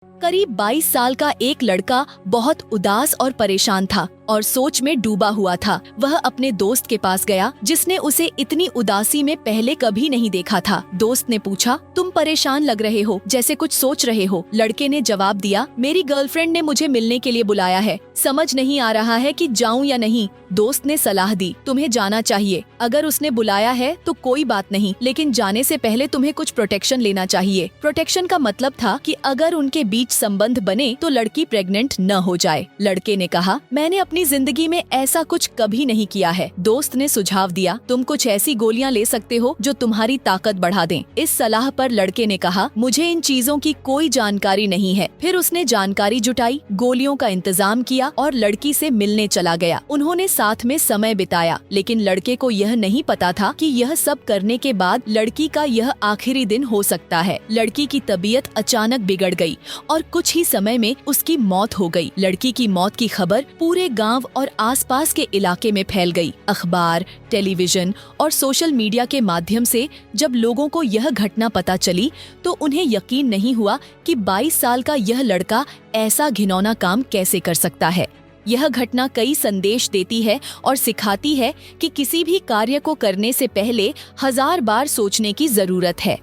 करीब 22 साल का एक लड़का बहुत उदास और परेशान था और सोच में डूबा हुआ था। वह अपने दोस्त के पास गया जिसने उसे इतनी उदासी में पहले कभी नहीं देखा था। दोस्त ने पूछा, तुम परेशान लग रहे हो, जैसे कुछ सोच रहे हो। लड़के ने जवाब दिया, मेरी गर्लफ्रेंड ने मुझे मिलने के लिए बुलाया है, समझ नहीं आ रहा है कि जाऊं या नहीं। दोस्त ने सलाह दी, तुम्हें जाना चाहिए। अगर उसने बुलाया है तो कोई बात नहीं, लेकिन जाने से पहले तुम्हें कुछ प्रोटेक्शन लेना चाहिए। प्रोटेक्शन का मतलब था कि अगर उनके बीच संबंध बने तो लड़की प्रेग्नेंट न हो जाए। लड़के ने कहा, मैंने अपनी जिंदगी में ऐसा कुछ कभी नहीं किया है। दोस्त ने सुझाव दिया, तुम कुछ ऐसी गोलियां ले सकते हो जो तुम्हारी ताकत बढ़ा दें। इस सलाह पर लड़के ने कहा, मुझे इन चीजों की कोई जानकारी नहीं है। फिर उसने जानकारी जुटाई, गोलियों का इंतजाम किया और लड़की से मिलने चला गया। उन्होंने साथ में समय बिताया, लेकिन लड़के को यह नहीं पता था कि यह सब करने के बाद लड़की का यह आखिरी दिन हो सकता है। लड़की की तबीयत अचानक बिगड़ गई और कुछ ही समय में उसकी मौत हो गई। लड़की की मौत की खबर पूरे गांव और आसपास के इलाके में फैल गई। अखबार, टेलीविजन और सोशल मीडिया के माध्यम से जब लोगों को यह घटना पता चली तो उन्हें यकीन नहीं हुआ कि 22 साल का यह लड़का ऐसा घिनौना काम कैसे कर सकता है। यह घटना कई संदेश देती है और सिखाती है कि किसी भी कार्य को करने से पहले 1000 बार सोचने की जरूरत है।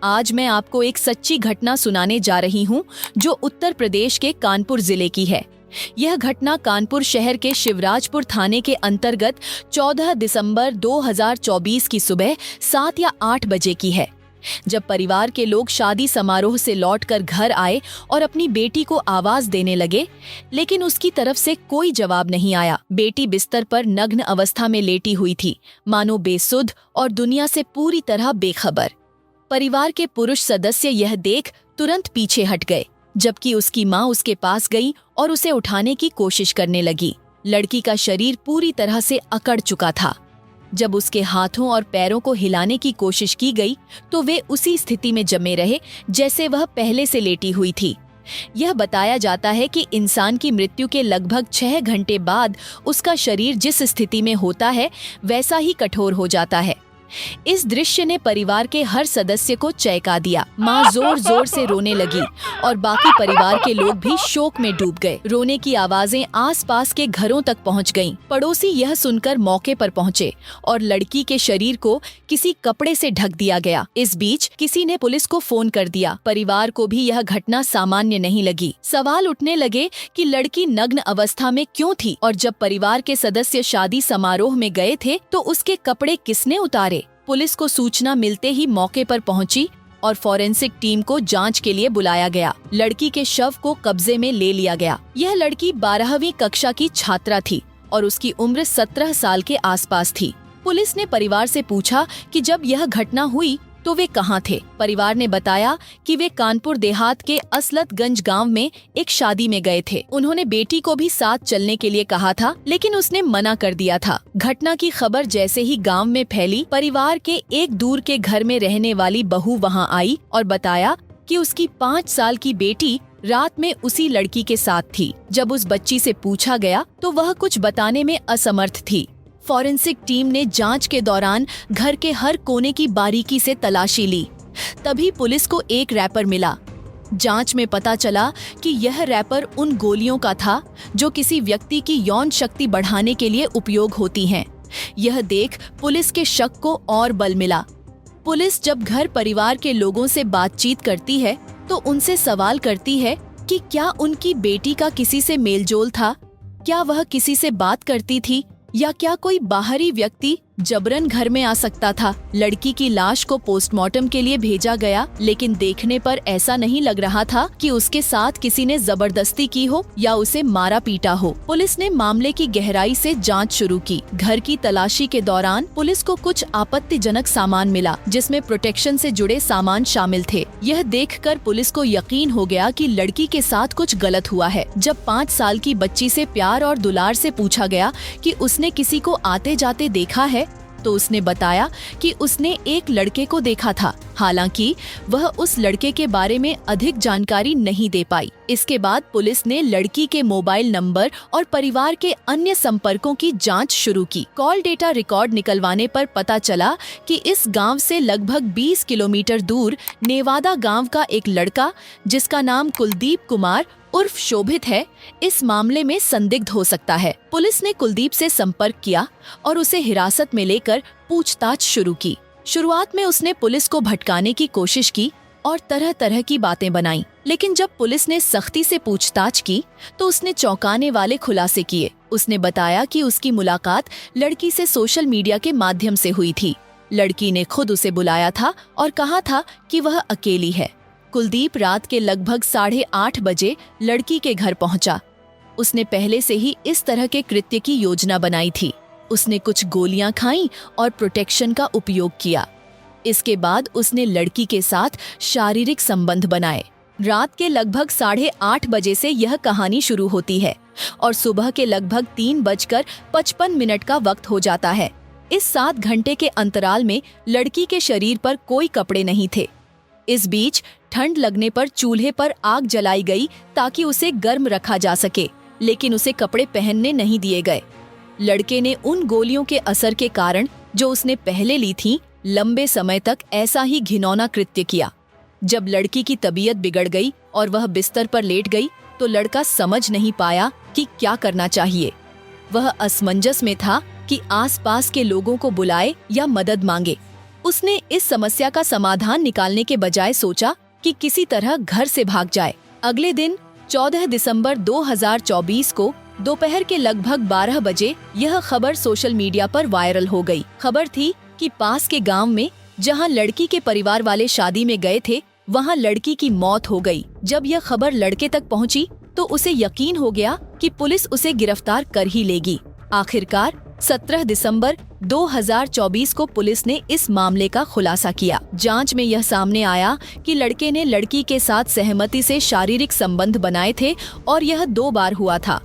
आज मैं आपको एक सच्ची घटना सुनाने जा रही हूँ जो उत्तर प्रदेश के कानपुर जिले की है। यह घटना कानपुर शहर के शिवराजपुर थाने के अंतर्गत 14 दिसंबर 2024 की सुबह 7 या 8 बजे की है, जब परिवार के लोग शादी समारोह से लौटकर घर आए और अपनी बेटी को आवाज देने लगे, लेकिन उसकी तरफ से कोई जवाब नहीं आया। बेटी बिस्तर पर नग्न अवस्था में लेटी हुई थी, मानो बेसुध और दुनिया से पूरी तरह बेखबर। परिवार के पुरुष सदस्य यह देख तुरंत पीछे हट गए, जबकि उसकी माँ उसके पास गई और उसे उठाने की कोशिश करने लगी। लड़की का शरीर पूरी तरह से अकड़ चुका था। जब उसके हाथों और पैरों को हिलाने की कोशिश की गई तो वे उसी स्थिति में जमे रहे जैसे वह पहले से लेटी हुई थी। यह बताया जाता है कि इंसान की मृत्यु के लगभग 6 घंटे बाद उसका शरीर जिस स्थिति में होता है वैसा ही कठोर हो जाता है। इस दृश्य ने परिवार के हर सदस्य को चौंका दिया। माँ जोर जोर से रोने लगी और बाकी परिवार के लोग भी शोक में डूब गए। रोने की आवाजें आसपास के घरों तक पहुँच गईं। पड़ोसी यह सुनकर मौके पर पहुँचे और लड़की के शरीर को किसी कपड़े से ढक दिया गया। इस बीच किसी ने पुलिस को फोन कर दिया। परिवार को भी यह घटना सामान्य नहीं लगी। सवाल उठने लगे कि लड़की नग्न अवस्था में क्यों थी और जब परिवार के सदस्य शादी समारोह में गए थे तो उसके कपड़े किसने उतारे। पुलिस को सूचना मिलते ही मौके पर पहुंची और फॉरेंसिक टीम को जांच के लिए बुलाया गया। लड़की के शव को कब्जे में ले लिया गया। यह लड़की 12वीं कक्षा की छात्रा थी और उसकी उम्र 17 साल के आसपास थी। पुलिस ने परिवार से पूछा कि जब यह घटना हुई तो वे कहाँ थे। परिवार ने बताया कि वे कानपुर देहात के असलतगंज गांव में एक शादी में गए थे। उन्होंने बेटी को भी साथ चलने के लिए कहा था, लेकिन उसने मना कर दिया था। घटना की खबर जैसे ही गांव में फैली, परिवार के एक दूर के घर में रहने वाली बहू वहां आई और बताया कि उसकी 5 साल की बेटी रात में उसी लड़की के साथ थी। जब उस बच्ची से पूछा गया तो वह कुछ बताने में असमर्थ थी। फॉरेंसिक टीम ने जांच के दौरान घर के हर कोने की बारीकी से तलाशी ली। तभी पुलिस को एक रैपर मिला। जांच में पता चला कि यह रैपर उन गोलियों का था जो किसी व्यक्ति की यौन शक्ति बढ़ाने के लिए उपयोग होती हैं। यह देख पुलिस के शक को और बल मिला। पुलिस जब घर परिवार के लोगों से बातचीत करती है तो उनसे सवाल करती है कि क्या उनकी बेटी का किसी से मेलजोल था, क्या वह किसी से बात करती थी या क्या कोई बाहरी व्यक्ति जबरन घर में आ सकता था। लड़की की लाश को पोस्टमार्टम के लिए भेजा गया, लेकिन देखने पर ऐसा नहीं लग रहा था कि उसके साथ किसी ने जबरदस्ती की हो या उसे मारा पीटा हो। पुलिस ने मामले की गहराई से जांच शुरू की। घर की तलाशी के दौरान पुलिस को कुछ आपत्तिजनक सामान मिला, जिसमें प्रोटेक्शन से जुड़े सामान शामिल थे। यह देखकर पुलिस को यकीन हो गया कि लड़की के साथ कुछ गलत हुआ है। जब 5 साल की बच्ची से प्यार और दुलार से पूछा गया कि उसने किसी को आते जाते देखा है, तो उसने बताया कि उसने एक लड़के को देखा था। हालांकि वह उस लड़के के बारे में अधिक जानकारी नहीं दे पाई। इसके बाद पुलिस ने लड़की के मोबाइल नंबर और परिवार के अन्य संपर्कों की जांच शुरू की। कॉल डेटा रिकॉर्ड निकलवाने पर पता चला कि इस गांव से लगभग 20 किलोमीटर दूर नेवादा गांव का एक लड़का, जिसका नाम कुलदीप कुमार उर्फ शोभित है, इस मामले में संदिग्ध हो सकता है। पुलिस ने कुलदीप से संपर्क किया और उसे हिरासत में लेकर पूछताछ शुरू की। शुरुआत में उसने पुलिस को भटकाने की कोशिश की और तरह तरह की बातें बनाई, लेकिन जब पुलिस ने सख्ती से पूछताछ की तो उसने चौंकाने वाले खुलासे किए। उसने बताया कि उसकी मुलाकात लड़की से सोशल मीडिया के माध्यम से हुई थी। लड़की ने खुद उसे बुलाया था और कहा था कि वह अकेली है। कुलदीप रात के लगभग 8:30 बजे लड़की के घर पहुंचा। उसने पहले से ही इस तरह के कृत्य की योजना बनाई थी। उसने कुछ गोलियां खाईं और प्रोटेक्शन का उपयोग किया। इसके बाद उसने लड़की के साथ शारीरिक संबंध बनाए। रात के लगभग 8:30 बजे से यह कहानी शुरू होती है और सुबह के लगभग 3:55 का वक्त हो जाता है। इस 7 घंटे के अंतराल में लड़की के शरीर पर कोई कपड़े नहीं थे। इस बीच ठंड लगने पर चूल्हे पर आग जलाई गई ताकि उसे गर्म रखा जा सके, लेकिन उसे कपड़े पहनने नहीं दिए गए। लड़के ने उन गोलियों के असर के कारण जो उसने पहले ली थीं, लंबे समय तक ऐसा ही घिनौना कृत्य किया। जब लड़की की तबीयत बिगड़ गई और वह बिस्तर पर लेट गई तो लड़का समझ नहीं पाया कि क्या करना चाहिए। वह असमंजस में था कि आसपास के लोगों को बुलाए या मदद मांगे। उसने इस समस्या का समाधान निकालने के बजाय सोचा कि किसी तरह घर से भाग जाए। अगले दिन 14 दिसंबर 2024 को दोपहर के लगभग 12 बजे यह खबर सोशल मीडिया पर वायरल हो गई। खबर थी कि पास के गांव में जहां लड़की के परिवार वाले शादी में गए थे, वहां लड़की की मौत हो गई। जब यह खबर लड़के तक पहुंची तो उसे यकीन हो गया कि पुलिस उसे गिरफ्तार कर ही लेगी। आखिरकार 17 दिसंबर 2024 को पुलिस ने इस मामले का खुलासा किया। जांच में यह सामने आया कि लड़के ने लड़की के साथ सहमति से शारीरिक संबंध बनाए थे और यह 2 बार हुआ था,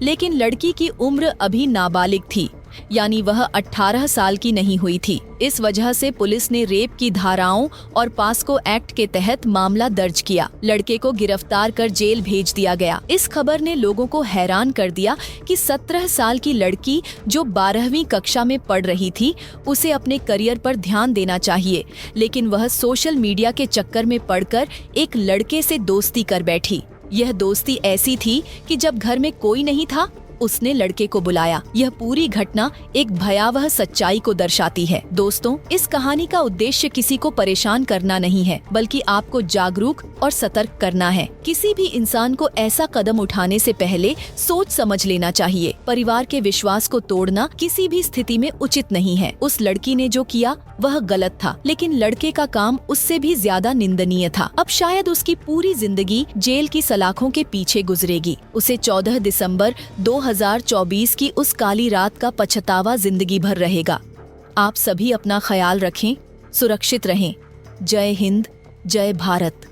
लेकिन लड़की की उम्र अभी नाबालिग थी, यानी वह 18 साल की नहीं हुई थी। इस वजह से पुलिस ने रेप की धाराओं और पास्को एक्ट के तहत मामला दर्ज किया। लड़के को गिरफ्तार कर जेल भेज दिया गया। इस खबर ने लोगों को हैरान कर दिया कि 17 साल की लड़की जो 12वीं कक्षा में पढ़ रही थी, उसे अपने करियर पर ध्यान देना चाहिए, लेकिन वह सोशल मीडिया के चक्कर में पड़कर एक लड़के से दोस्ती कर बैठी। यह दोस्ती ऐसी थी कि जब घर में कोई नहीं था, उसने लड़के को बुलाया। यह पूरी घटना एक भयावह सच्चाई को दर्शाती है। दोस्तों, इस कहानी का उद्देश्य किसी को परेशान करना नहीं है, बल्कि आपको जागरूक और सतर्क करना है। किसी भी इंसान को ऐसा कदम उठाने से पहले सोच समझ लेना चाहिए। परिवार के विश्वास को तोड़ना किसी भी स्थिति में उचित नहीं है। उस लड़की ने जो किया वह गलत था, लेकिन लड़के का काम उससे भी ज्यादा निंदनीय था। अब शायद उसकी पूरी जिंदगी जेल की सलाखों के पीछे गुजरेगी। उसे 14 दिसंबर 2024 की उस काली रात का पछतावा जिंदगी भर रहेगा। आप सभी अपना ख्याल रखें, सुरक्षित रहें। जय हिंद, जय भारत।